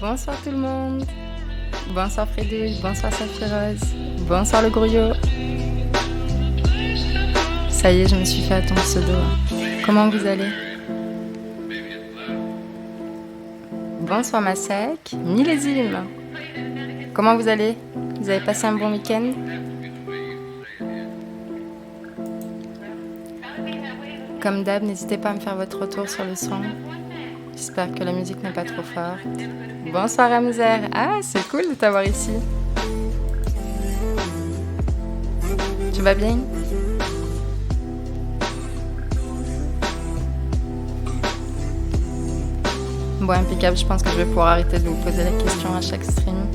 Bonsoir tout le monde. Bonsoir Frédéric, bonsoir Saphiroz, bonsoir le Grouillot. Ça y est, je me suis fait à ton pseudo. Comment vous allez? Bonsoir Masek, millésime. Comment vous allez? Vous avez passé un bon week-end? Comme d'hab, n'hésitez pas à me faire votre retour sur le son. J'espère que la musique n'est pas trop forte. Bonsoir Ramzer. Ah, c'est cool de t'avoir ici. Tu vas bien? Bon, impeccable. Je pense que je vais pouvoir arrêter de vous poser la question à chaque stream.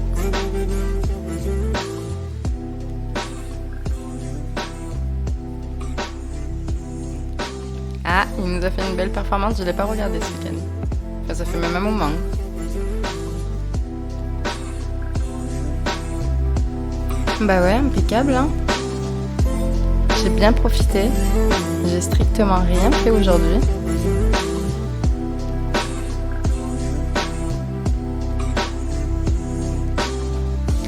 Ah, il nous a fait une belle performance. Je ne l'ai pas regardé ce week-end. Enfin, ça fait même un moment. Bah ouais, impeccable, hein. J'ai bien profité. J'ai strictement rien fait aujourd'hui.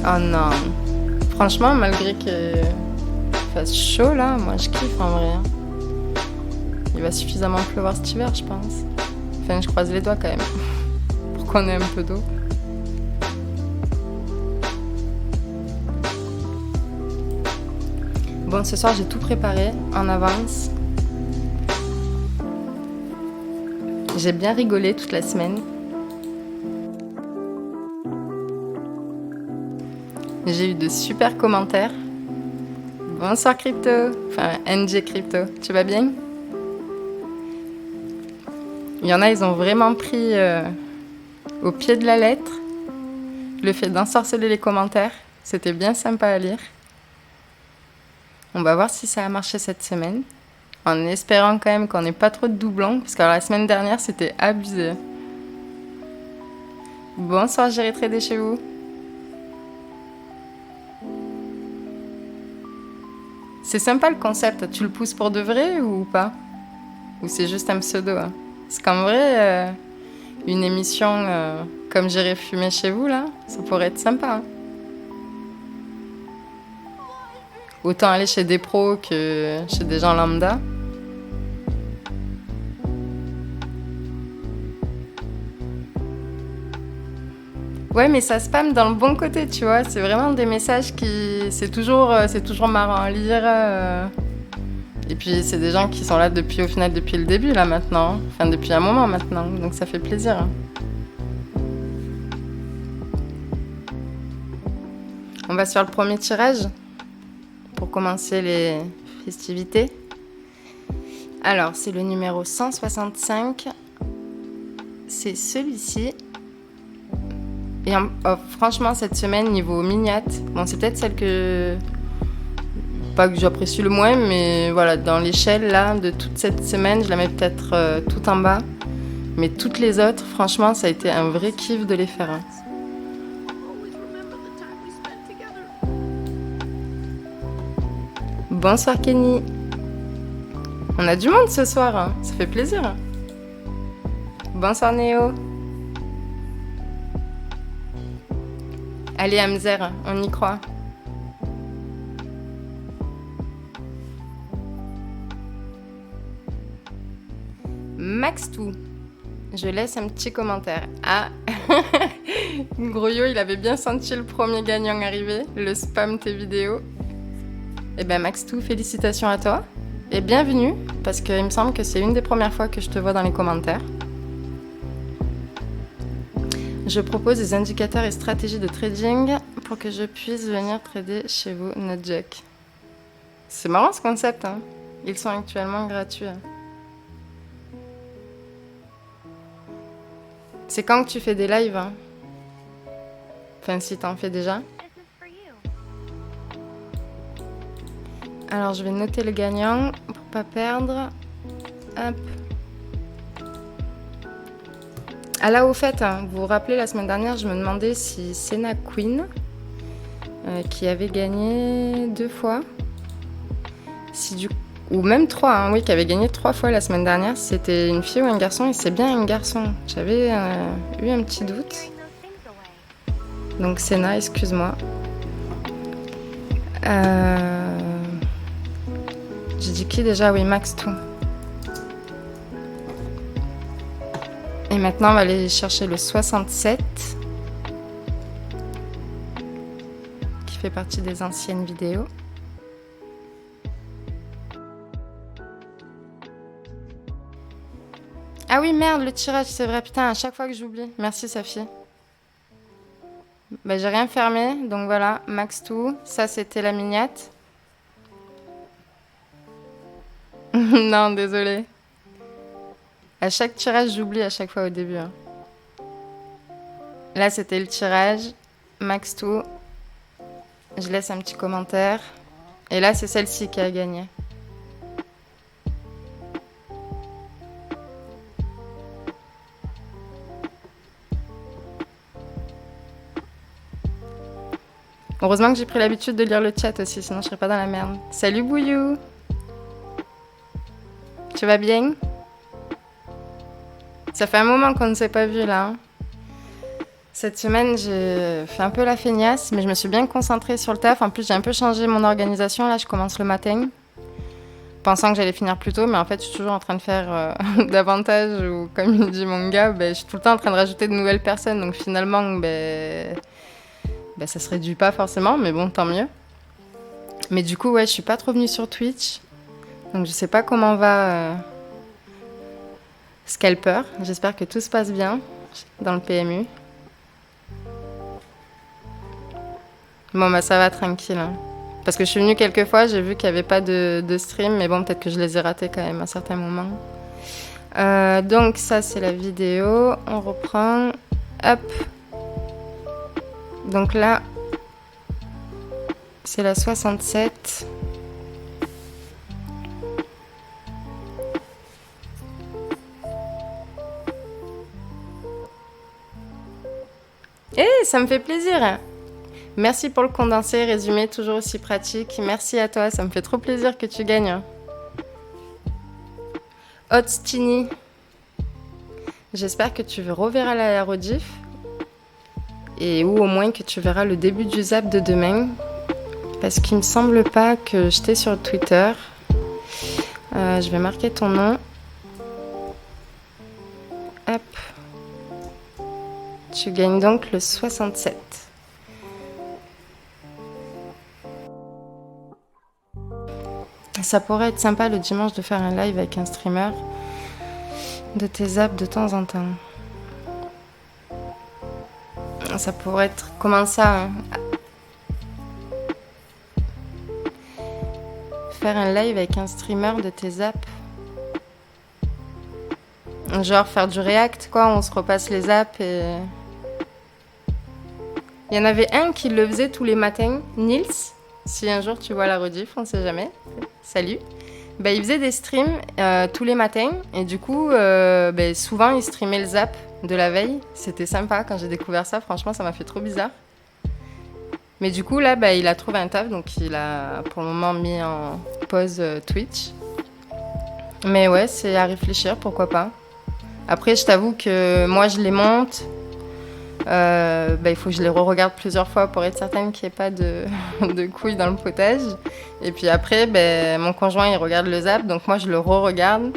Oh non. Franchement, malgré qu'il fasse chaud là, moi je kiffe en vrai. Il va suffisamment pleuvoir cet hiver, je pense. Enfin, je croise les doigts quand même. Pour qu'on ait un peu d'eau. Bon, ce soir j'ai tout préparé en avance. J'ai bien rigolé toute la semaine. J'ai eu de super commentaires. Bonsoir Crypto. Enfin, NG Crypto. Tu vas bien? Il y en a, ils ont vraiment pris au pied de la lettre le fait d'ensorceler les commentaires. C'était bien sympa à lire. On va voir si ça a marché cette semaine. En espérant quand même qu'on n'ait pas trop de doublons. Parce que la semaine dernière, c'était abusé. Bonsoir, j'irai trader chez vous. C'est sympa le concept. Tu le pousses pour de vrai ou pas? Ou c'est juste un pseudo hein? Parce qu'en vrai, une émission comme J'irai fumer chez vous, là, ça pourrait être sympa. Hein. Autant aller chez des pros que chez des gens lambda. Ouais, mais ça spam dans le bon côté, tu vois. C'est vraiment des messages qui... C'est toujours marrant à lire. Et puis, c'est des gens qui sont là depuis le début, là, maintenant. Hein. Enfin, depuis un moment, maintenant. Donc, ça fait plaisir. Hein. On va sur le premier tirage pour commencer les festivités. Alors, c'est le numéro 165. C'est celui-ci. Et franchement, cette semaine, niveau miniate, bon, c'est peut-être celle que... Pas que j'apprécie le moins, mais voilà, dans l'échelle, là, de toute cette semaine, je la mets peut-être tout en bas. Mais toutes les autres, franchement, ça a été un vrai kiff de les faire. Hein. Bonsoir Kenny. On a du monde ce soir, hein. Ça fait plaisir. Hein. Bonsoir Néo. Allez Hamzer, on y croit. Max2, je laisse un petit commentaire. Ah, Grouillot, il avait bien senti le premier gagnant arriver, le spam tes vidéos. Eh ben Max2, félicitations à toi et bienvenue, parce qu'il me semble que c'est une des premières fois que je te vois dans les commentaires. Je propose des indicateurs et stratégies de trading pour que je puisse venir trader chez vous, Notjack. C'est marrant ce concept, hein. Ils sont actuellement gratuits. C'est quand que tu fais des lives hein? Enfin, si t'en fais déjà. Alors, je vais noter le gagnant pour pas perdre. Hop. Ah là, au fait, hein, vous vous rappelez, la semaine dernière, je me demandais si Senna Queen, qui avait gagné 2 fois, ou même 3, hein, oui, qui avait gagné 3 fois la semaine dernière, si c'était une fille ou un garçon, et c'est bien un garçon. J'avais eu un petit doute. Donc Senna, excuse-moi. J'ai dit qui déjà? Oui, Max tout. Et maintenant, on va aller chercher le 67, qui fait partie des anciennes vidéos. Ah oui, merde, le tirage, c'est vrai, putain, à chaque fois que j'oublie. Merci, Safi. Bah, j'ai rien fermé, donc voilà, Max tout. Ça, c'était la miniate. Non, désolé. À chaque tirage, j'oublie à chaque fois au début. Hein. Là, c'était le tirage. Max tout. Je laisse un petit commentaire. Et là, c'est celle-ci qui a gagné. Heureusement que j'ai pris l'habitude de lire le chat aussi, sinon je serais pas dans la merde. Salut Bouillou! Tu vas bien? Ça fait un moment qu'on ne s'est pas vu là. Hein. Cette semaine, j'ai fait un peu la feignasse, mais je me suis bien concentrée sur le taf. En plus, j'ai un peu changé mon organisation. Là, je commence le matin, pensant que j'allais finir plus tôt, mais en fait, je suis toujours en train de faire davantage. Ou comme il dit mon gars, je suis tout le temps en train de rajouter de nouvelles personnes. Donc finalement, ça se réduit pas forcément, mais bon, tant mieux. Mais du coup, ouais, je suis pas trop venue sur Twitch. Donc je sais pas comment va Scalper. J'espère que tout se passe bien dans le PMU. Bon, bah ça va, tranquille. Hein. Parce que je suis venue quelques fois, j'ai vu qu'il n'y avait pas de stream, mais bon, peut-être que je les ai ratés quand même à certains moments. Donc ça, c'est la vidéo. On reprend. Hop. Donc là, c'est la 67. Ça me fait plaisir. Merci pour le condensé, résumé, toujours aussi pratique. Merci à toi, ça me fait trop plaisir que tu gagnes. Hot Stini, j'espère que tu reverras la rediff. Et ou au moins que tu verras le début du zap de demain. Parce qu'il me semble pas que j'étais sur Twitter. Je vais marquer ton nom. Hop. Tu gagnes donc le 67. Ça pourrait être sympa le dimanche de faire un live avec un streamer de tes zaps de temps en temps. Ça pourrait être... Comment ça hein? Faire un live avec un streamer de tes zaps. Genre faire du react quoi, on se repasse les zaps et... Il y en avait un qui le faisait tous les matins, Nils. Si un jour tu vois la rediff, on sait jamais. Salut. Il faisait des streams tous les matins et du coup, souvent il streamait le zap de la veille. C'était sympa quand j'ai découvert ça, franchement ça m'a fait trop bizarre. Mais du coup là, il a trouvé un taf, donc il a pour le moment mis en pause Twitch. Mais ouais, c'est à réfléchir, pourquoi pas. Après, je t'avoue que moi je les monte. Il faut que je les re-regarde plusieurs fois pour être certaine qu'il n'y ait pas de couilles dans le potage. Et puis après, mon conjoint il regarde le zap, donc moi je le re-regarde.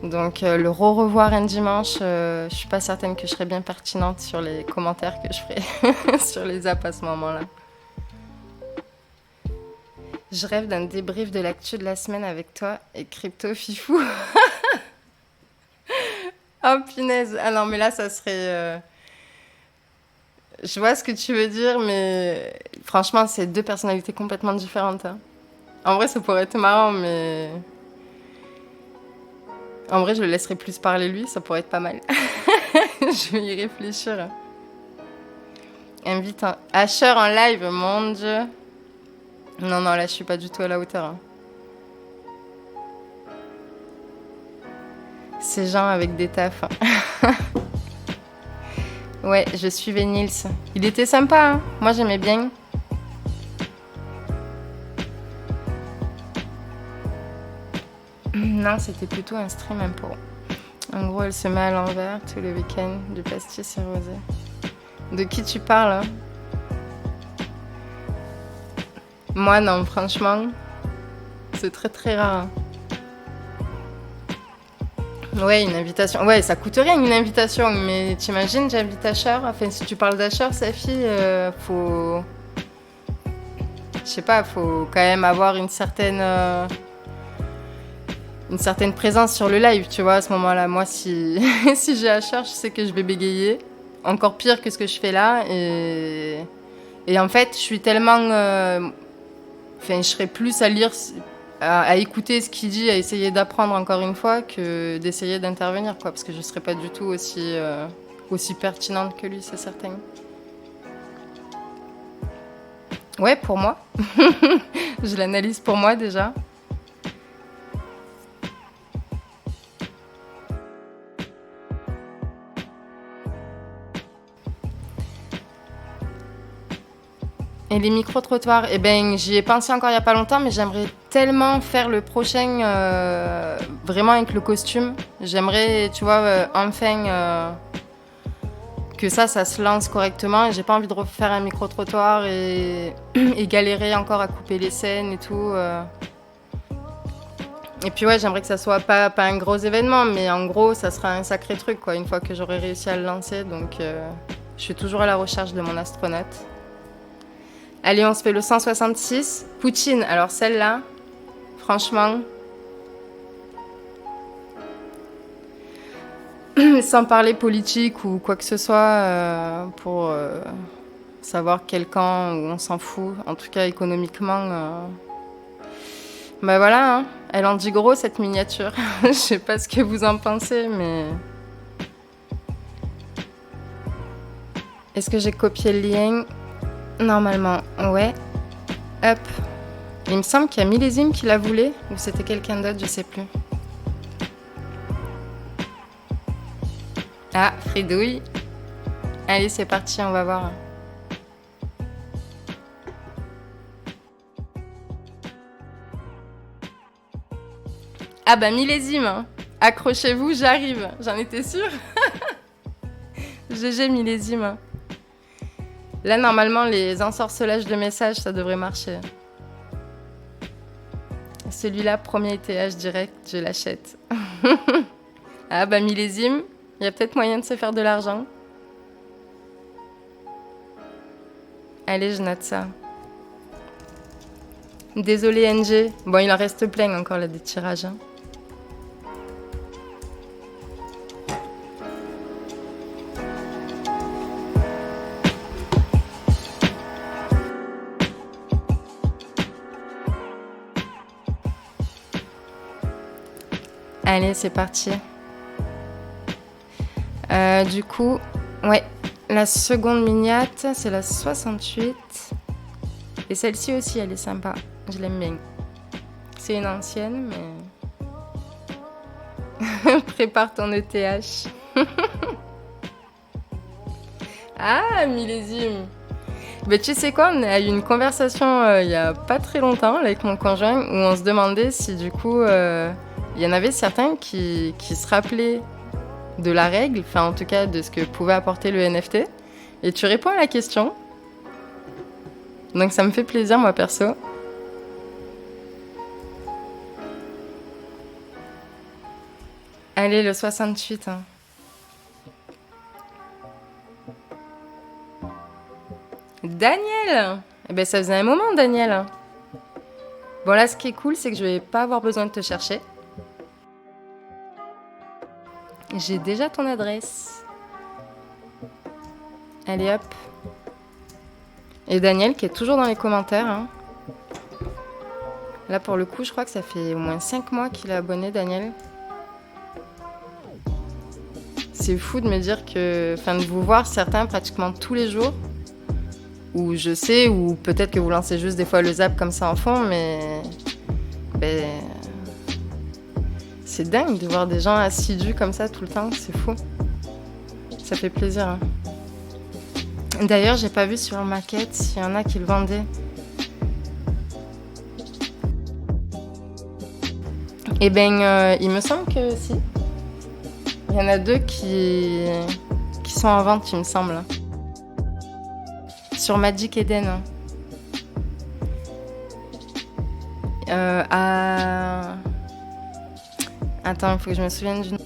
Donc le re-revoir un dimanche, je suis pas certaine que je serais bien pertinente sur les commentaires que je ferai sur les zaps à ce moment-là. Je rêve d'un débrief de l'actu de la semaine avec toi et Crypto Fifou. Oh punaise, ah non mais là ça serait... Je vois ce que tu veux dire, mais franchement, c'est deux personnalités complètement différentes. Hein. En vrai, ça pourrait être marrant, mais... En vrai, je le laisserai plus parler lui, ça pourrait être pas mal. Je vais y réfléchir. Invite un Asher en live, mon Dieu. Non, là, je suis pas du tout à la hauteur. Hein. Ces gens avec des tafs. Ouais, je suivais Nils. Il était sympa, hein. Moi j'aimais bien. Non, c'était plutôt un stream impro. En gros, elle se met à l'envers tous les week-ends du pastis et rosé. De qui tu parles hein? Moi, non, franchement, c'est très très rare. Ouais, une invitation. Ouais, ça coûte rien une invitation, mais t'imagines, j'invite Asher. Enfin, si tu parles d'Asher, sa fille, faut. Je sais pas, faut quand même avoir une certaine présence sur le live, tu vois, à ce moment-là. Moi, si, si j'ai Asher, je sais que je vais bégayer. Encore pire que ce que je fais là. Et en fait, je suis tellement. Enfin, je serais plus à lire, à écouter ce qu'il dit, à essayer d'apprendre encore une fois que d'essayer d'intervenir, quoi, parce que je serais pas du tout aussi pertinente que lui, c'est certain. Ouais, pour moi. Je l'analyse pour moi déjà. Et les micro-trottoirs, eh ben, j'y ai pensé encore il n'y a pas longtemps, mais j'aimerais tellement faire le prochain vraiment avec le costume. J'aimerais, tu vois, enfin que ça se lance correctement. Et j'ai pas envie de refaire un micro-trottoir et galérer encore à couper les scènes et tout. Et puis ouais, j'aimerais que ça soit pas un gros événement, mais en gros, ça sera un sacré truc, quoi, une fois que j'aurai réussi à le lancer. Donc je suis toujours à la recherche de mon astronaute. Allez, on se fait le 166. Poutine, alors celle-là, franchement, sans parler politique ou quoi que ce soit, pour savoir quel camp, où on s'en fout, en tout cas économiquement. Bah voilà, hein. Elle en dit gros cette miniature. Je sais pas ce que vous en pensez, mais... Est-ce que j'ai copié le lien ? Normalement, ouais. Hop. Il me semble qu'il y a Millésime qui la voulait, ou c'était quelqu'un d'autre, je sais plus. Ah, Fridouille. Allez, c'est parti, on va voir. Ah bah Millésime, hein. Accrochez-vous, j'arrive. J'en étais sûre. GG Millésime. Là, normalement, les ensorcelages de messages, ça devrait marcher. Celui-là, premier ETH direct, je l'achète. Ah bah Millésime, il y a peut-être moyen de se faire de l'argent. Allez, je note ça. Désolé NG. Bon, il en reste plein encore là des tirages. Hein. Allez, c'est parti. Du coup, ouais, la seconde miniate, c'est la 68. Et celle-ci aussi, elle est sympa. Je l'aime bien. C'est une ancienne, mais... Prépare ton ETH. Ah, Millésime. Mais tu sais quoi, on a eu une conversation il y a pas très longtemps là, avec mon conjoint où on se demandait si du coup... il y en avait certains qui se rappelaient de la règle, enfin en tout cas de ce que pouvait apporter le NFT. Et tu réponds à la question. Donc ça me fait plaisir, moi perso. Allez, le 68. Hein. Daniel! Eh ben ça faisait un moment, Daniel. Bon là, ce qui est cool, c'est que je vais pas avoir besoin de te chercher. J'ai déjà ton adresse. Allez hop. Et Daniel qui est toujours dans les commentaires. Hein. Là pour le coup, je crois que ça fait au moins 5 mois qu'il est abonné, Daniel. C'est fou de me dire que... Enfin, de vous voir certains pratiquement tous les jours. Ou je sais, ou peut-être que vous lancez juste des fois le zap comme ça en fond, mais... Ben... C'est dingue de voir des gens assidus comme ça tout le temps, c'est fou. Ça fait plaisir. Hein. D'ailleurs, j'ai pas vu sur Maquette s'il y en a qui le vendaient. Eh ben, il me semble que si. Il y en a 2 qui sont en vente, il me semble. Sur Magic Eden. à... Attends, il faut que je me souvienne du nom.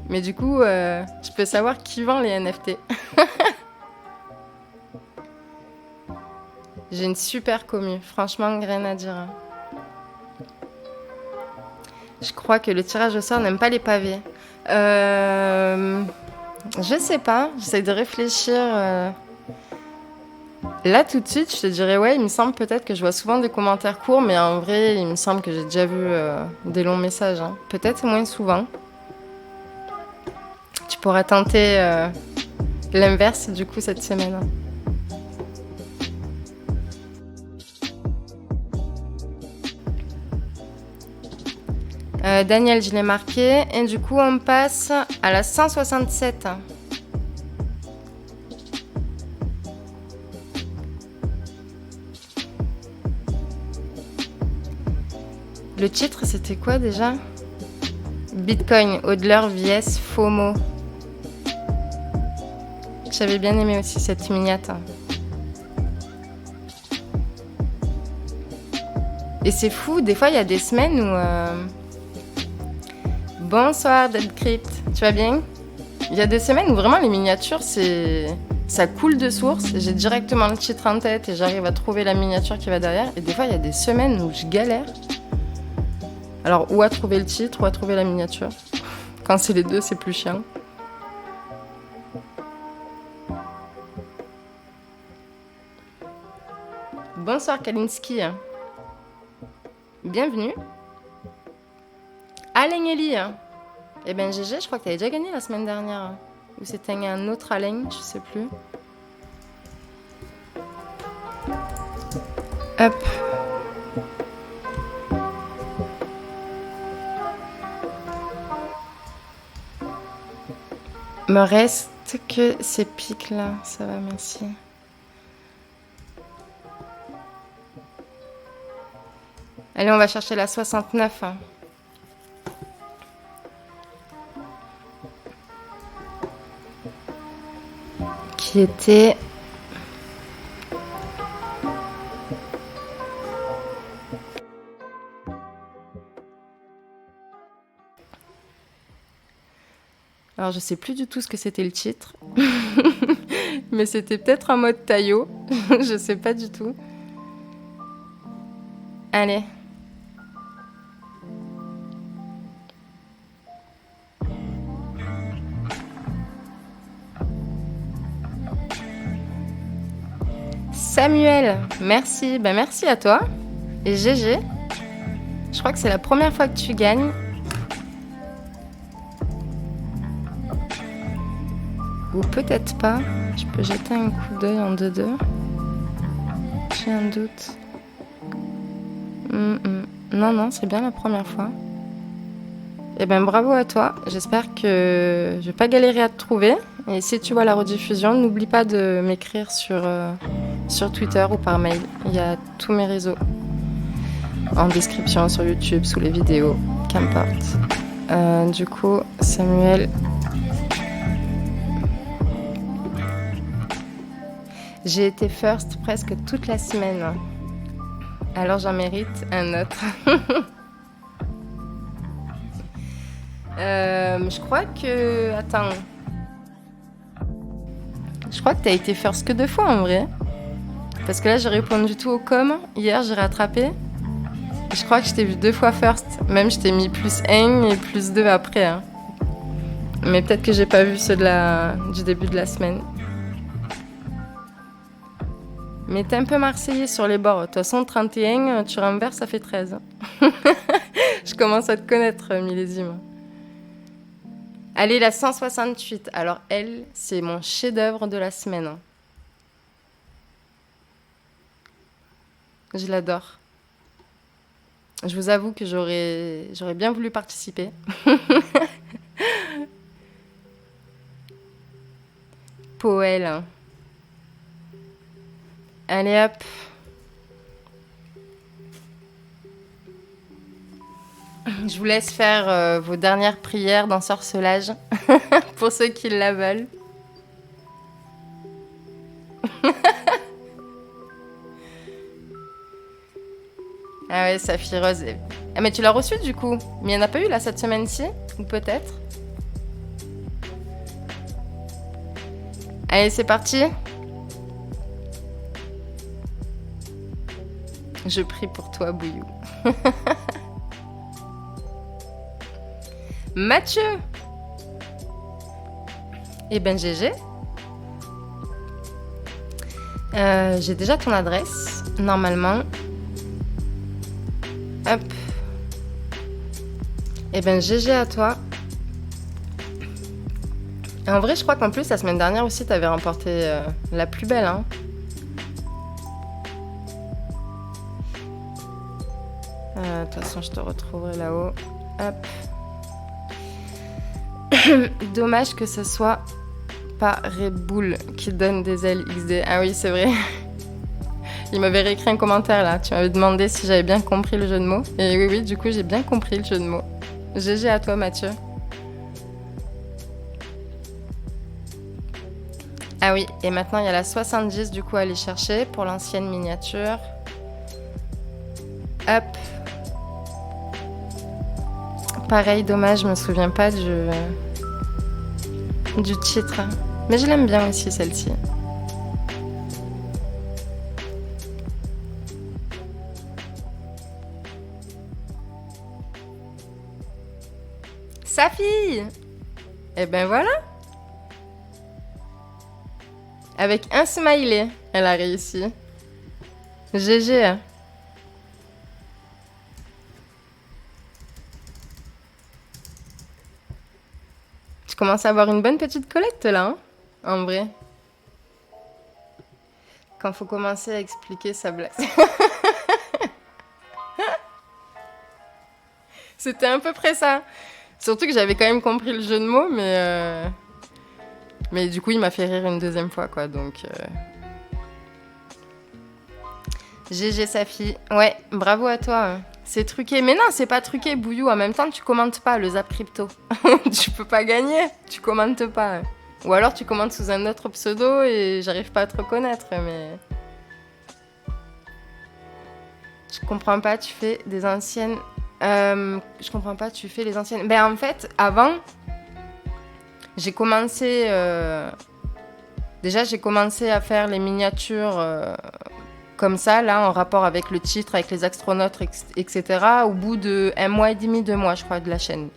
Mais du coup, je peux savoir qui vend les NFT. J'ai une super commu, franchement, rien à dire. Je crois que le tirage au sort n'aime pas les pavés. Je sais pas, j'essaie de réfléchir. Là, tout de suite, je te dirais, ouais, il me semble peut-être que je vois souvent des commentaires courts, mais en vrai, il me semble que j'ai déjà vu des longs messages. Hein. Peut-être moins souvent. Tu pourras tenter l'inverse, du coup, cette semaine. Daniel, je l'ai marqué. Et du coup, on passe à la 167. Le titre, c'était quoi déjà? Bitcoin, Hodler vs FOMO. J'avais bien aimé aussi cette miniate. Et c'est fou, des fois, il y a des semaines où... Bonsoir, Dead Crypt. Tu vas bien? Il y a des semaines où vraiment les miniatures, ça coule de source. J'ai directement le titre en tête et j'arrive à trouver la miniature qui va derrière. Et des fois, il y a des semaines où je galère. Alors, ou à trouver le titre, ou à trouver la miniature. Quand c'est les deux, c'est plus chiant. Bonsoir, Kalinski. Bienvenue. Alain Elie. Eh ben, GG, je crois que t'avais déjà gagné la semaine dernière. Ou c'était un autre Alain, je sais plus. Hop. Me reste que ces pics là, ça va, merci. Allez, on va chercher la 69. Qui était... Alors, je sais plus du tout ce que c'était le titre. Mais c'était peut-être en mode taillot. Je sais pas du tout. Allez. Samuel, merci. Ben, merci à toi. Et GG. Je crois que c'est la première fois que tu gagnes. Ou peut-être pas. Je peux jeter un coup d'œil en 2-2. J'ai un doute. Non, c'est bien la première fois. Eh ben bravo à toi. J'espère que je vais pas galérer à te trouver. Et si tu vois la rediffusion, n'oublie pas de m'écrire sur Twitter ou par mail. Il y a tous mes réseaux en description sur YouTube, sous les vidéos, qu'importe. Du coup, Samuel... J'ai été first presque toute la semaine. Alors j'en mérite un autre. Je crois que... Attends. Je crois que t'as été first que 2 fois en vrai. Parce que là j'ai répondu tout au com. Hier j'ai rattrapé. Je crois que je t'ai vu 2 fois first. Même je t'ai mis +1 et +2 après. Hein. Mais peut-être que j'ai pas vu ceux du début de la semaine. Mais t'es un peu marseillais sur les bords. De toute façon, 31, tu renverses, ça fait 13. Je commence à te connaître, millésime. Allez, la 168. Alors, elle, c'est mon chef-d'œuvre de la semaine. Je l'adore. Je vous avoue que j'aurais bien voulu participer. Poël. Allez hop. Je vous laisse faire vos dernières prières d'ensorcelage pour ceux qui la veulent. Ah ouais, Saphir Rose. Ah mais tu l'as reçu du coup. Mais il n'y en a pas eu là cette semaine-ci. Ou peut-être. Allez, c'est parti. Je prie pour toi, Bouillou. Mathieu. Eh ben GG. J'ai déjà ton adresse, normalement. Hop. Eh ben GG à toi. En vrai, je crois qu'en plus, la semaine dernière aussi, t'avais remporté la plus belle, hein. De toute façon, je te retrouverai là-haut. Hop. Dommage que ce soit pas Red Bull qui donne des ailes XD. Ah oui, c'est vrai. Il m'avait réécrit un commentaire là. Tu m'avais demandé si j'avais bien compris le jeu de mots. Et oui, du coup, j'ai bien compris le jeu de mots. GG à toi, Mathieu. Ah oui, et maintenant, il y a la 70 du coup à aller chercher pour l'ancienne miniature. Hop. Pareil, dommage, je me souviens pas du titre. Mais je l'aime bien aussi, celle-ci. Sa fille. Et ben voilà. Avec un smiley, elle a réussi. GG. Tu commences à avoir une bonne petite collecte là, hein, en vrai. Quand faut commencer à expliquer sa blague. C'était à peu près ça. Surtout que j'avais quand même compris le jeu de mots, mais du coup, il m'a fait rire une deuxième fois, quoi. Donc, GG Safi. Ouais, bravo à toi. C'est truqué. Mais non, c'est pas truqué, Bouillou. En même temps, tu commentes pas le Zap Crypto. Tu peux pas gagner. Tu commentes pas. Ou alors, tu commentes sous un autre pseudo et j'arrive pas à te reconnaître, mais... Je comprends pas, tu fais des anciennes... je comprends pas, tu fais les anciennes... Ben, en fait, avant... J'ai commencé... Déjà, j'ai commencé à faire les miniatures comme ça, là, en rapport avec le titre, avec les astronautes, etc. Au bout de 1 mois et demi, 2 mois, je crois, de la chaîne.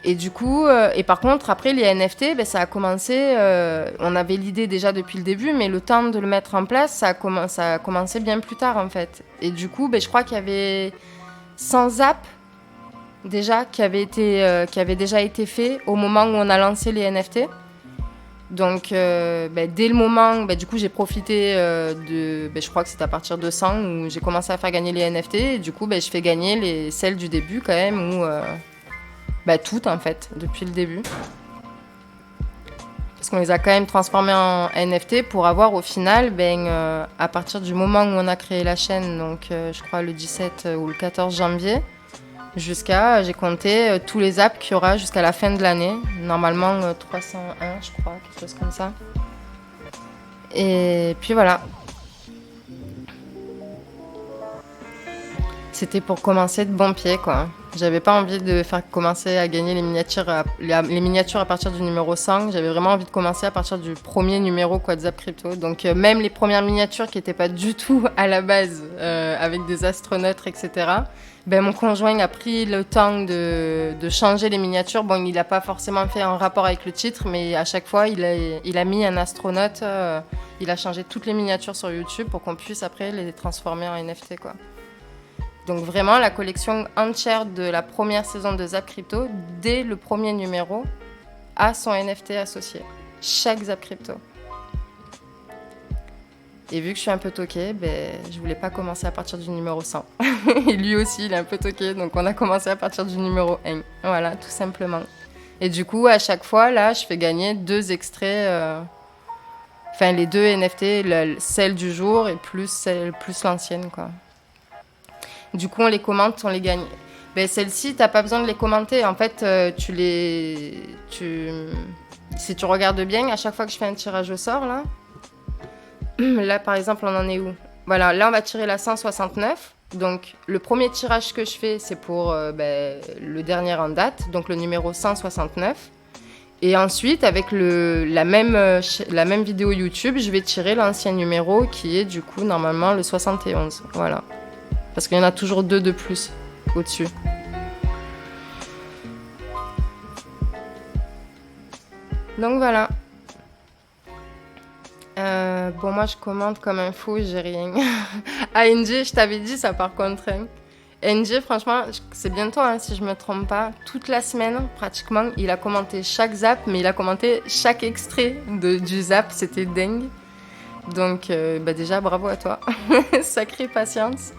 Et du coup... et par contre, après, les NFT, ben, ça a commencé... on avait l'idée déjà depuis le début, mais le temps de le mettre en place, ça a commencé bien plus tard, en fait. Et du coup, ben, je crois qu'il y avait 100 Zap déjà qui avait déjà été fait au moment où on a lancé les NFT. Donc dès le moment, du coup j'ai profité je crois que c'était à partir de 100 où j'ai commencé à faire gagner les NFT et du coup je fais gagner celles du début quand même où toutes en fait depuis le début. Parce qu'on les a quand même transformées en NFT pour avoir au final, à partir du moment où on a créé la chaîne, donc je crois le 17 ou le 14 janvier, j'ai compté tous les apps qu'il y aura jusqu'à la fin de l'année. Normalement 301, je crois, quelque chose comme ça. Et puis voilà. C'était pour commencer de bon pied, quoi. J'avais pas envie de faire commencer à gagner les miniatures à partir du numéro 100. J'avais vraiment envie de commencer à partir du premier numéro, quoi, de Zap Crypto. Donc même les premières miniatures qui n'étaient pas du tout à la base avec des astronautes, etc. Mon conjoint a pris le temps de changer les miniatures. Bon, il n'a pas forcément fait un rapport avec le titre, mais à chaque fois, il a mis un astronaute. Il a changé toutes les miniatures sur YouTube pour qu'on puisse après les transformer en NFT, quoi. Donc vraiment, la collection entière de la première saison de Zap Crypto, dès le premier numéro, a son NFT associé. Chaque Zap Crypto. Et vu que je suis un peu toquée, je voulais pas commencer à partir du numéro 100. Et lui aussi, il est un peu toqué, donc on a commencé à partir du numéro 1. Voilà, tout simplement. Et du coup, à chaque fois, là, je fais gagner 2 extraits... les 2 NFT, celle du jour et plus l'ancienne, quoi. Du coup, on les commente, on les gagne. Ben, celles-ci, t'as pas besoin de les commenter. En fait, si tu regardes bien, à chaque fois que je fais un tirage au sort, là, là, par exemple, on en est où? Voilà, là, on va tirer la 169. Donc, le premier tirage que je fais, c'est pour le dernier en date, donc le numéro 169. Et ensuite, avec la même vidéo YouTube, je vais tirer l'ancien numéro qui est du coup normalement le 71. Voilà. Parce qu'il y en a toujours 2 de plus au-dessus. Donc voilà. Bon, moi je commande comme un fou, j'ai rien. Ah, NG, je t'avais dit ça par contre. Hein. NG, franchement, c'est bientôt, hein, si je me trompe pas, toute la semaine, pratiquement, il a commenté chaque zap, mais il a commenté chaque extrait du zap, c'était dingue. Donc, déjà, bravo à toi. Sacrée patience.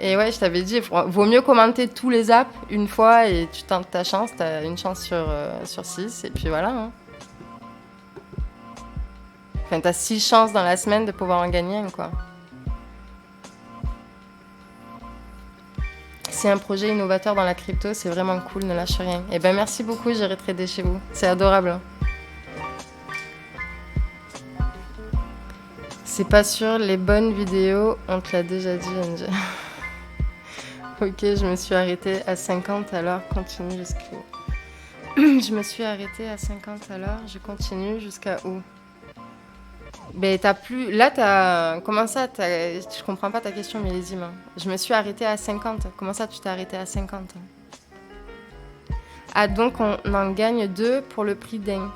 Et ouais, je t'avais dit, vaut mieux commenter tous les zaps une fois et tu tentes ta chance, t'as une chance sur 6, et puis voilà. Hein. Enfin, t'as 6 chances dans la semaine de pouvoir en gagner un, quoi. C'est un projet innovateur dans la crypto, c'est vraiment cool, ne lâche rien. Et ben merci beaucoup, j'irai trader chez vous. C'est adorable. C'est pas sûr, les bonnes vidéos, on te l'a déjà dit, NG. Ok, je me suis arrêtée à 50, alors continue jusqu'où? Je me suis arrêtée à 50, alors je continue jusqu'à où? Ben, t'as plus... Là, t'as... Comment ça Je comprends pas ta question, millésime. Je me suis arrêtée à 50. Comment ça, tu t'es arrêtée à 50? Ah, donc on en gagne 2 pour le prix d'un.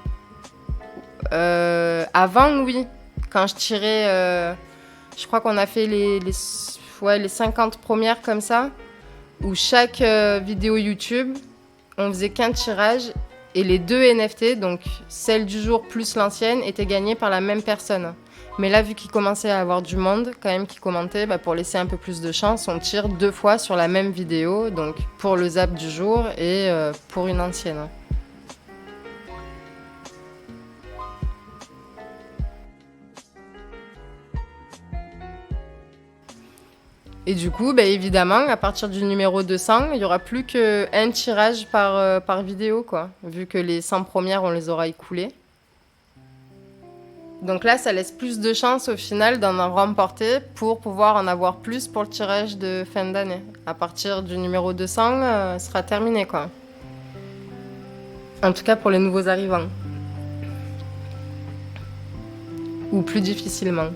Avant, oui. Quand je tirais... je crois qu'on a fait les 50 premières comme ça. Où chaque vidéo YouTube, on faisait qu'un tirage. Et les 2 NFT, donc celle du jour plus l'ancienne, étaient gagnées par la même personne. Mais là, vu qu'il commençait à avoir du monde, quand même, qui commentait, pour laisser un peu plus de chance, on tire 2 fois sur la même vidéo, donc pour le zap du jour et pour une ancienne. Et du coup, évidemment, à partir du numéro 200, il n'y aura plus qu'un tirage par vidéo, quoi. Vu que les 100 premières, on les aura écoulées. Donc là, ça laisse plus de chances au final d'en remporter pour pouvoir en avoir plus pour le tirage de fin d'année. À partir du numéro 200, ce sera terminé, quoi. En tout cas pour les nouveaux arrivants. Ou plus difficilement.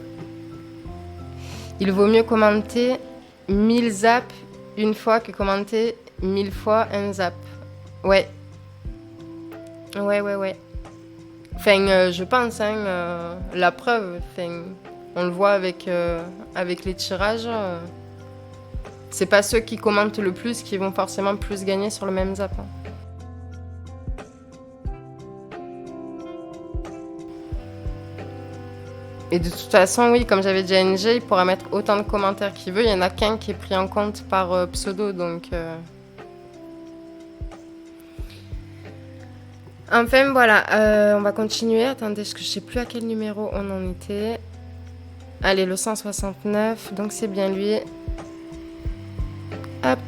Il vaut mieux commenter 1000 zaps une fois que commenter 1000 fois un zap. Ouais. Ouais. Enfin, je pense, hein, la preuve, on le voit avec les tirages. C'est pas ceux qui commentent le plus qui vont forcément plus gagner sur le même zap. Hein. Et de toute façon, oui, comme j'avais dit à NG, il pourra mettre autant de commentaires qu'il veut. Il n'y en a qu'un qui est pris en compte par pseudo, donc... Enfin, voilà, on va continuer. Attendez, parce que je sais plus à quel numéro on en était. Allez, le 169, donc c'est bien lui. Hop.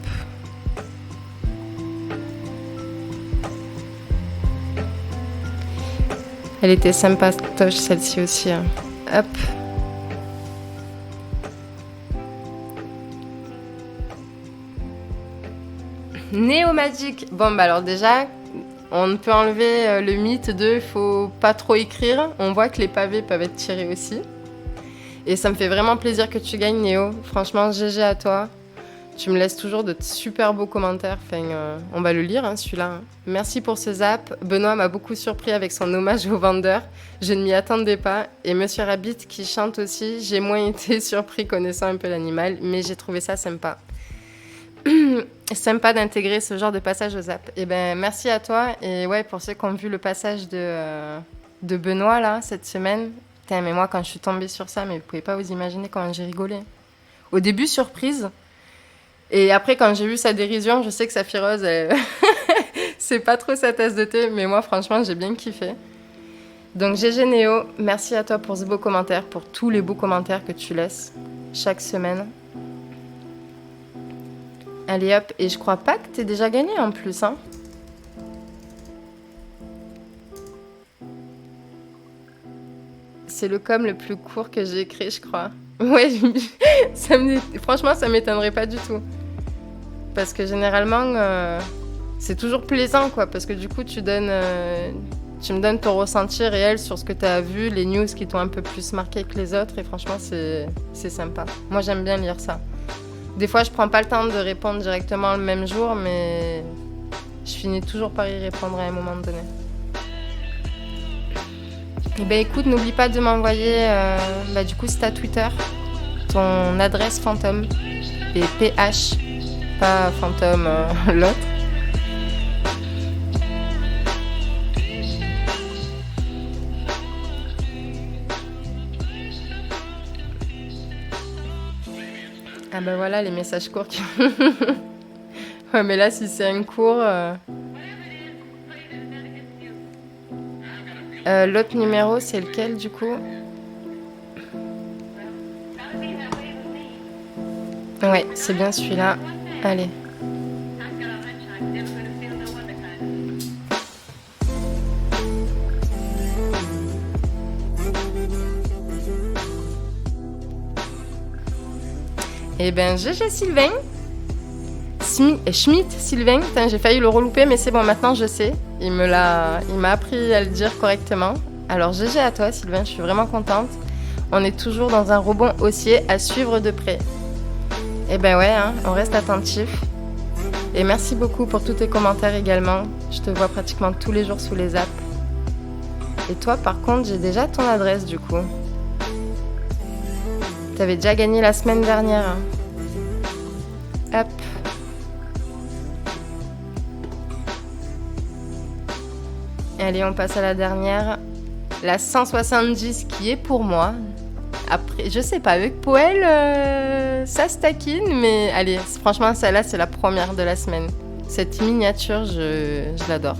Elle était sympatoche, celle-ci aussi. Hein. Hop. Néo-magique. Bon, alors déjà, on peut enlever le mythe de faut pas trop écrire. On voit que les pavés peuvent être tirés aussi. Et ça me fait vraiment plaisir que tu gagnes, Néo. Franchement, GG à toi. Tu me laisses toujours de super beaux commentaires. Enfin, on va le lire, hein, celui-là. Hein. Merci pour ce zap. Benoît m'a beaucoup surpris avec son hommage au vendeur. Je ne m'y attendais pas. Et Monsieur Rabbit qui chante aussi. J'ai moins été surpris connaissant un peu l'animal, mais j'ai trouvé ça sympa. Sympa d'intégrer ce genre de passage au zap. Et merci à toi. Et ouais, pour ceux qui ont vu le passage de Benoît, là, cette semaine. Putain, mais moi, quand je suis tombée sur ça, mais vous pouvez pas vous imaginer comment j'ai rigolé. Au début, surprise. Et après, quand j'ai vu sa dérision, je sais que Saphiroz, c'est pas trop sa tasse de thé, mais moi, franchement, j'ai bien kiffé. Donc, GG Néo, merci à toi pour ce beau commentaire, pour tous les beaux commentaires que tu laisses chaque semaine. Allez hop, et je crois pas que t'aies déjà gagné en plus, hein. C'est le com le plus court que j'ai écrit, je crois. Ouais, franchement, ça m'étonnerait pas du tout. Parce que généralement, c'est toujours plaisant, quoi. Parce que du coup, tu me donnes ton ressenti réel sur ce que tu as vu, les news qui t'ont un peu plus marqué que les autres. Et franchement, c'est sympa. Moi, j'aime bien lire ça. Des fois, je prends pas le temps de répondre directement le même jour, mais je finis toujours par y répondre à un moment donné. Et ben écoute, n'oublie pas de m'envoyer, du coup, si t'as Twitter, ton adresse fantôme, et PH, pas fantôme, l'autre. Ah ben voilà, les messages courts. Ouais, mais là, si c'est un cours... l'autre numéro, c'est lequel, du coup? Ouais, c'est bien celui-là. Allez. Eh ben, GG Sylvain. Schmitt Sylvain. Putain, j'ai failli le relouper, mais c'est bon, maintenant je sais. Il m'a appris à le dire correctement. Alors, GG à toi, Sylvain, je suis vraiment contente. On est toujours dans un rebond haussier à suivre de près. Eh ben ouais, hein, on reste attentif. Et merci beaucoup pour tous tes commentaires également. Je te vois pratiquement tous les jours sous les apps. Et toi, par contre, j'ai déjà ton adresse, du coup. T'avais déjà gagné la semaine dernière. Hop. Allez, on passe à la dernière. La 170 qui est pour moi. Après, je sais pas, avec Poel, ça se taquine, mais allez, franchement, celle-là, c'est la première de la semaine. Cette miniature, je l'adore.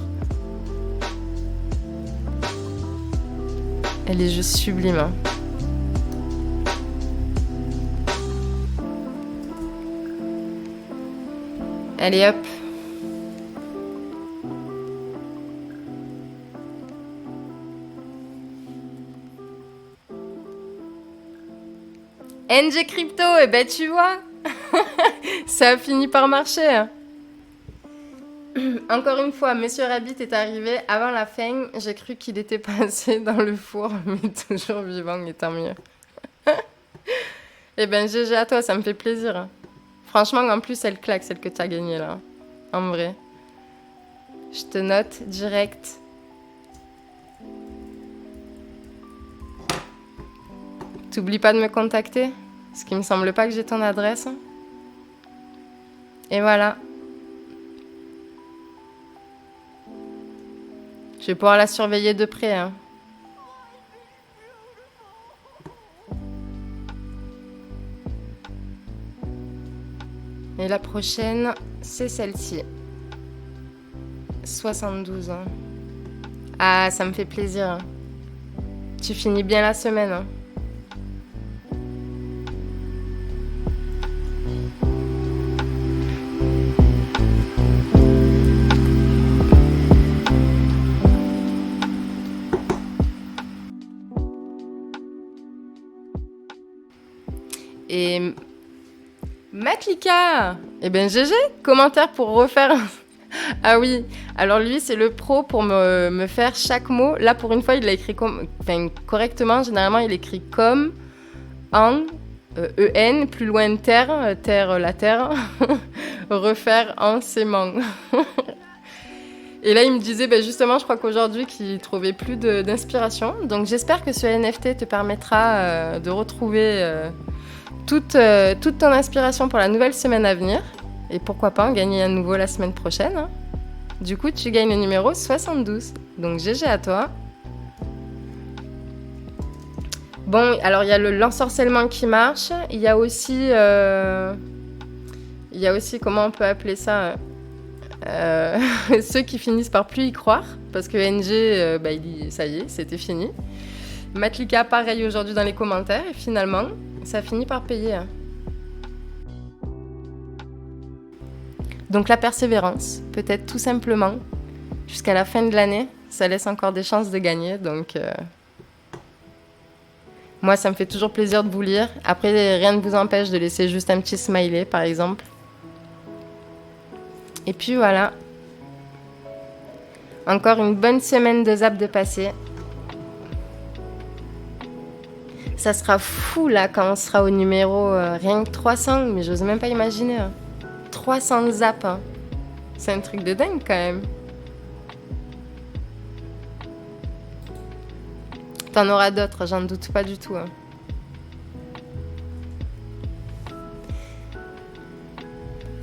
Elle est juste sublime, hein. Allez hop. NG Crypto, eh ben tu vois, ça a fini par marcher. Encore une fois, Monsieur Rabbit est arrivé avant la fin. J'ai cru qu'il était passé dans le four, mais toujours vivant, et tant mieux. Eh ben GG à toi, ça me fait plaisir. Franchement, en plus, elle claque, celle que tu as gagnée là. En vrai. Je te note direct. T'oublies pas de me contacter, parce qu'il me semble pas que j'ai ton adresse. Et voilà. Je vais pouvoir la surveiller de près, hein. Et la prochaine, c'est celle-ci. 72 ans. Ah, ça me fait plaisir, hein. Tu finis bien la semaine, hein. Et Matlika, eh ben GG, commentaire pour refaire. Ah oui, alors lui c'est le pro pour me faire chaque mot. Là pour une fois il l'a écrit correctement. Généralement il écrit comme, en, en, plus loin terre, terre la terre, refaire en s'aimant. Et là il me disait justement je crois qu'aujourd'hui qu'il trouvait plus d'inspiration. Donc j'espère que ce NFT te permettra de retrouver toute ton inspiration pour la nouvelle semaine à venir. Et pourquoi pas en gagner à nouveau la semaine prochaine, hein. Du coup, tu gagnes le numéro 72. Donc, GG à toi. Bon, alors il y a le l'ensorcellement qui marche. Il y a aussi, comment on peut appeler ça, ceux qui finissent par plus y croire. Parce que NG, il dit, ça y est, c'était fini. Matlika, pareil aujourd'hui dans les commentaires. Et finalement, ça finit par payer. Donc la persévérance, peut-être tout simplement, jusqu'à la fin de l'année, ça laisse encore des chances de gagner. Donc moi, ça me fait toujours plaisir de vous lire. Après, rien ne vous empêche de laisser juste un petit smiley, par exemple. Et puis voilà. Encore une bonne semaine de zap de passé. Ça sera fou là quand on sera au numéro rien que 300, mais j'ose même pas imaginer. 300 zaps, hein. C'est un truc de dingue quand même. T'en auras d'autres, j'en doute pas du tout. Hein.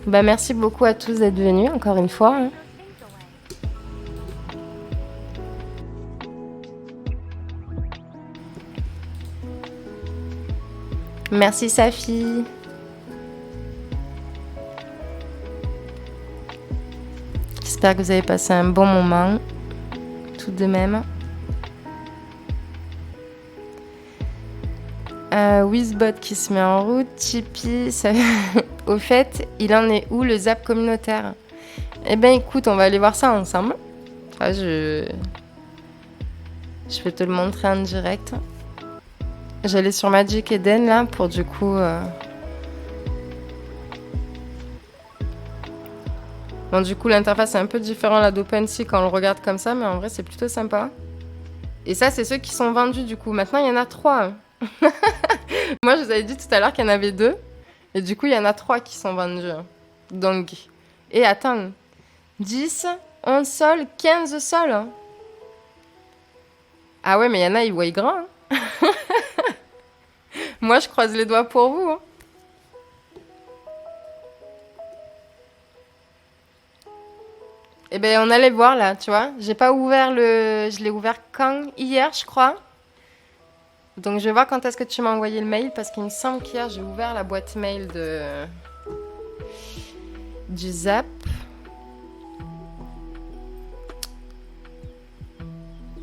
Bah merci beaucoup à tous d'être venus encore une fois. Hein. Merci Safi. J'espère que vous avez passé un bon moment, tout de même. Wizbot qui se met en route, Tipeee, ça... Au fait, il en est où le zap communautaire? Eh ben écoute, on va aller voir ça ensemble. Enfin, je vais te le montrer en direct. J'allais sur Magic Eden là pour du coup... Bon, du coup, l'interface est un peu différente là d'OpenSea quand on le regarde comme ça, mais en vrai, c'est plutôt sympa. Et ça, c'est ceux qui sont vendus du coup. Maintenant, il y en a 3. Moi, je vous avais dit tout à l'heure qu'il y en avait 2. Et du coup, il y en a 3 qui sont vendus. Donc, et attends, 10, 11 sols, 15 sols. Ah ouais, mais il y en a, ils voient grand. Hein. Moi, je croise les doigts pour vous. Hein. Eh ben, on allait voir là, tu vois. J'ai pas ouvert le... Je l'ai ouvert quand? Hier, je crois. Donc, je vais voir quand est-ce que tu m'as envoyé le mail, parce qu'il me semble qu'hier, j'ai ouvert la boîte mail du Zap.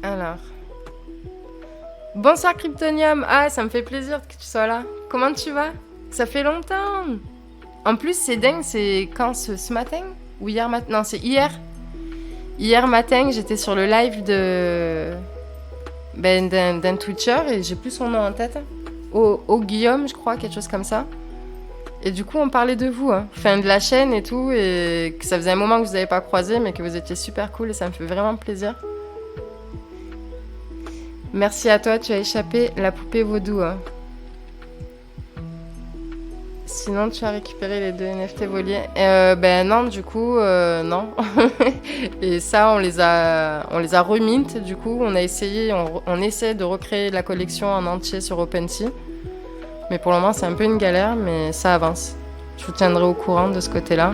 Alors. Bonsoir Kryptonium. Ah, ça me fait plaisir que tu sois là. Comment tu vas? Ça fait longtemps. En plus, c'est dingue, c'est quand ce matin? Ou hier matin? Non, c'est hier. Hier matin, j'étais sur le live d'un Twitcher et j'ai plus son nom en tête. Au Guillaume, je crois, quelque chose comme ça. Et du coup, on parlait de vous, hein. Fin de la chaîne et tout, et que ça faisait un moment que vous n'avez pas croisé, mais que vous étiez super cool et ça me fait vraiment plaisir. Merci à toi, tu as échappé la poupée vaudou. Hein. Sinon, tu as récupéré les 2 NFT volés. Ben non, du coup, non. Et ça, on les a remint. Du coup, on essaie de recréer la collection en entier sur OpenSea. Mais pour le moment, c'est un peu une galère, mais ça avance. Je vous tiendrai au courant de ce côté-là.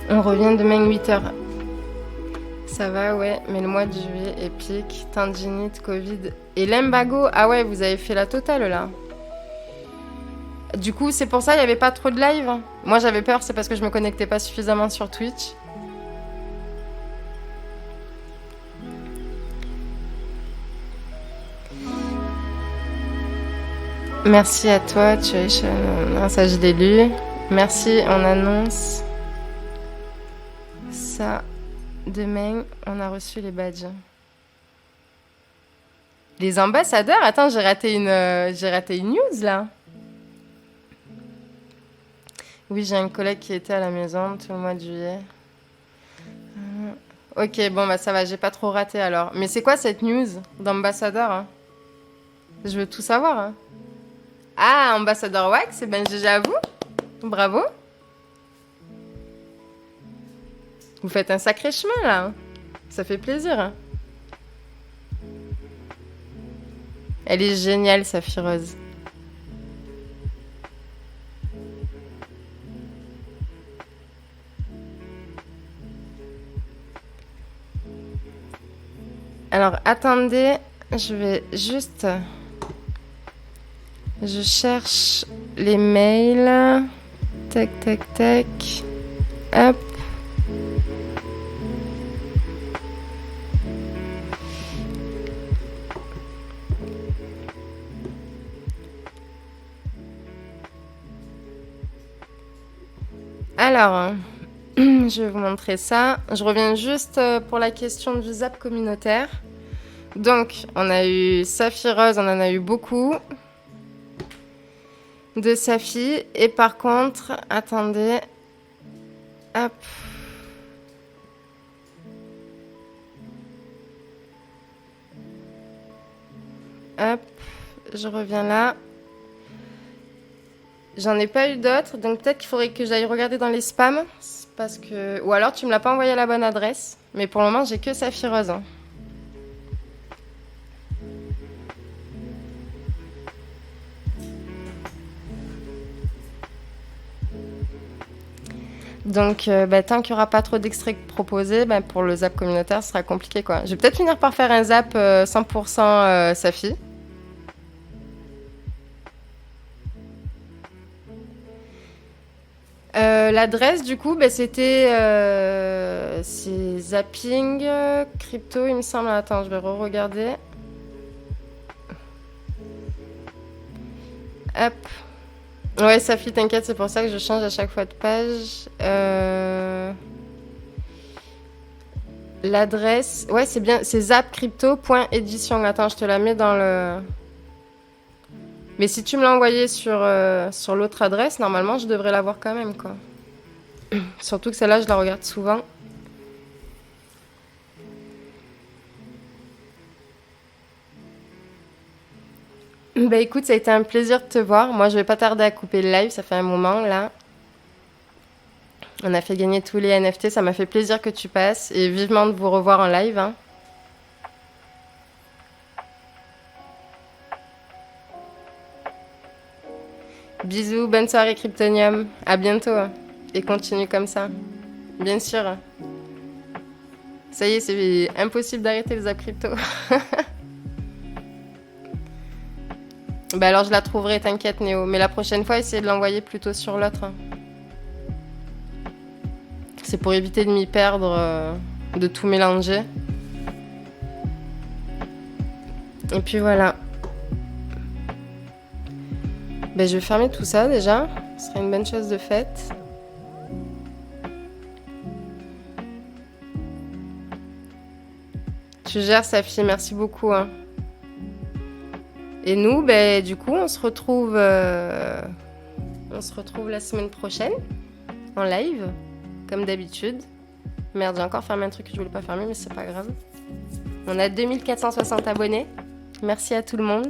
On revient demain 8h. Ça va, ouais, mais le mois de juillet est pique. Tendinite, Covid et l'embago. Ah ouais, vous avez fait la totale là. Du coup, c'est pour ça il n'y avait pas trop de live. Moi, j'avais peur, c'est parce que je me connectais pas suffisamment sur Twitch. Merci à toi, tu es... Non, ça, je l'ai lu. Merci, on annonce... Ça, demain, on a reçu les badges. Les ambassadeurs? Attends, j'ai raté une news, là. Oui, j'ai un collègue qui était à la maison tout le mois de juillet. Ok, bon, bah ça va, j'ai pas trop raté, alors. Mais c'est quoi cette news d'ambassadeur hein? Je veux tout savoir. Hein. Ah, ambassadeur Wax, c'est ben GG à vous. Bravo. Vous faites un sacré chemin, là. Ça fait plaisir. Hein. Elle est géniale, Safi Rose. Alors, attendez, je vais juste Je cherche les mails. Tac, tac, tac. Hop. Alors, je vais vous montrer ça. Je reviens juste pour la question du zap communautaire. Donc, on a eu Saphireuse, on en a eu beaucoup de Safi. Et par contre, attendez. Hop. Hop. Je reviens là. J'en ai pas eu d'autres, donc peut-être qu'il faudrait que j'aille regarder dans les spams. Parce que... Ou alors tu me l'as pas envoyé à la bonne adresse. Mais pour le moment, j'ai que Saphireuse. Hein. Donc, tant qu'il n'y aura pas trop d'extraits proposés, pour le zap communautaire, ce sera compliqué, quoi. Je vais peut-être finir par faire un zap 100% Safi. L'adresse, du coup, c'était c'est Zapping Crypto, il me semble. Attends, je vais re-regarder. Hop. Ouais, Safi, t'inquiète, c'est pour ça que je change à chaque fois de page. L'adresse... Ouais, c'est bien, c'est zapcrypto.edition. Attends, je te la mets dans le... Mais si tu me l'as envoyé sur l'autre adresse, normalement, je devrais l'avoir quand même, quoi. Surtout que celle-là, je la regarde souvent. Écoute, ça a été un plaisir de te voir. Moi, je vais pas tarder à couper le live, ça fait un moment, là. On a fait gagner tous les NFT, ça m'a fait plaisir que tu passes. Et vivement de vous revoir en live, hein. Bisous, bonne soirée Kryptonium. À bientôt. Et continue comme ça. Bien sûr. Ça y est, c'est impossible d'arrêter les apps crypto. Alors je la trouverai, t'inquiète Néo. Mais la prochaine fois, essayez de l'envoyer plutôt sur l'autre. C'est pour éviter de m'y perdre, de tout mélanger. Et puis voilà. Je vais fermer tout ça déjà. Ce serait une bonne chose de faite. Tu gères, Safi, merci beaucoup. Hein. Et nous, du coup, on se retrouve la semaine prochaine, en live, comme d'habitude. Merde, j'ai encore fermé un truc que je voulais pas fermer, mais c'est pas grave. On a 2460 abonnés. Merci à tout le monde.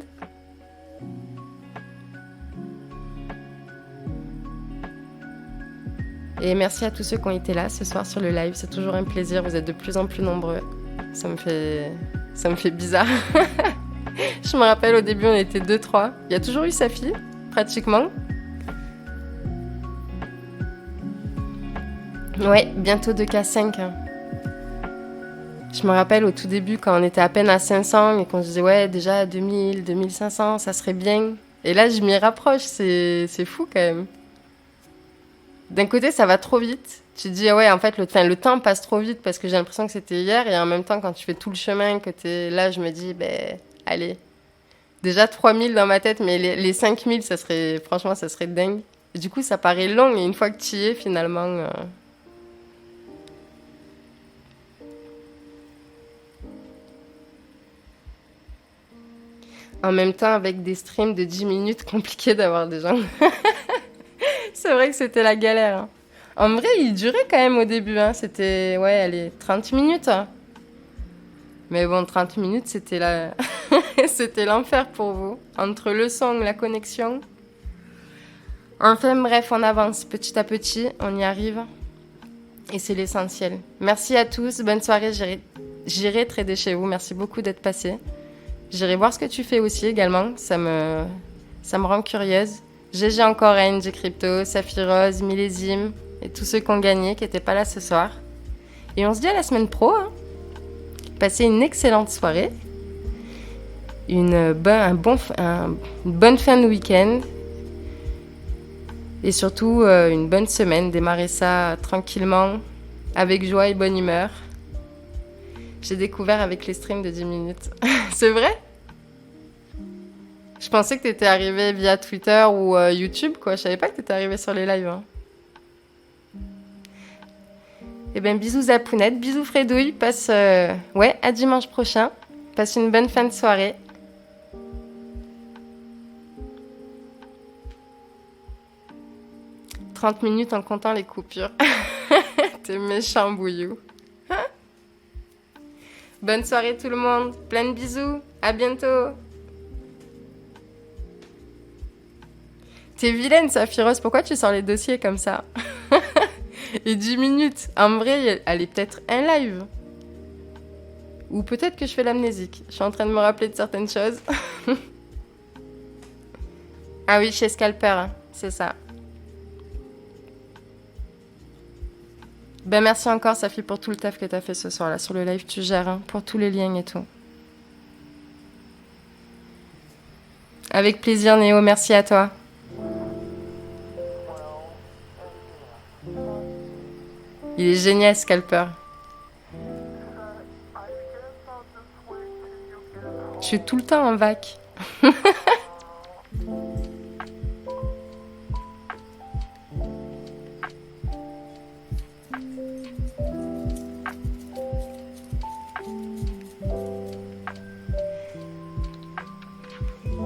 Et merci à tous ceux qui ont été là ce soir sur le live. C'est toujours un plaisir. Vous êtes de plus en plus nombreux. Ça me fait bizarre. Je me rappelle, au début, on était 2-3. Il y a toujours eu Safi, pratiquement. Ouais, bientôt 2K5. Hein. Je me rappelle, au tout début, quand on était à peine à 500 et qu'on disait, ouais, déjà 2000, 2500, ça serait bien. Et là, je m'y rapproche. C'est fou, quand même. D'un côté, ça va trop vite. Tu te dis, ouais, en fait, le temps passe trop vite parce que j'ai l'impression que c'était hier. Et en même temps, quand tu fais tout le chemin, que t'es là, je me dis, allez. Déjà 3000 dans ma tête, mais les 5000, franchement, ça serait dingue. Et du coup, ça paraît long. Et une fois que tu y es, finalement... En même temps, avec des streams de 10 minutes, compliqué d'avoir des gens. C'est vrai que c'était la galère. Hein. En vrai, il durait quand même au début. Hein. C'était, 30 minutes. Hein. Mais bon, 30 minutes, c'était c'était l'enfer pour vous. Entre le son, la connexion. Enfin bref, on avance petit à petit. On y arrive. Et c'est l'essentiel. Merci à tous. Bonne soirée. J'irai trader chez vous. Merci beaucoup d'être passé. J'irai voir ce que tu fais aussi également. Ça me rend curieuse. GG encore à NG Crypto, Saphireuse, Millésime et tous ceux qui ont gagné, qui n'étaient pas là ce soir. Et on se dit à la semaine pro. Hein. Passez une excellente soirée. une bonne fin de week-end. Et surtout, une bonne semaine. Démarrer ça tranquillement, avec joie et bonne humeur. J'ai découvert avec les streams de 10 minutes. C'est vrai? Je pensais que t'étais arrivé via Twitter ou YouTube, quoi. Je savais pas que t'étais arrivé sur les lives. Hein. Eh ben, bisous Zapounette, bisous Fredouille. Passe, à dimanche prochain. Passe une bonne fin de soirée. « 30 minutes en comptant les coupures. » T'es méchant, Bouillou. Bonne soirée tout le monde. Plein de bisous. À bientôt. T'es vilaine, Saphiros. Pourquoi tu sors les dossiers comme ça? Et 10 minutes. En vrai, elle est peut-être un live. Ou peut-être que je fais l'amnésique. Je suis en train de me rappeler de certaines choses. Ah oui, chez Scalper, hein. C'est ça. Ben merci encore, Safi, pour tout le taf que t'as fait ce soir-là. Sur le live, tu gères, hein, pour tous les liens et tout. Avec plaisir, Néo. Merci à toi. Il est génial, Scalper. Je suis tout le temps en vac.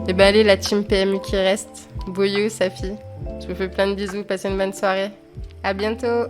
Et ben allez, la team PMU qui reste. Boyou, Safi. Je vous fais plein de bisous. Passez une bonne soirée. À bientôt.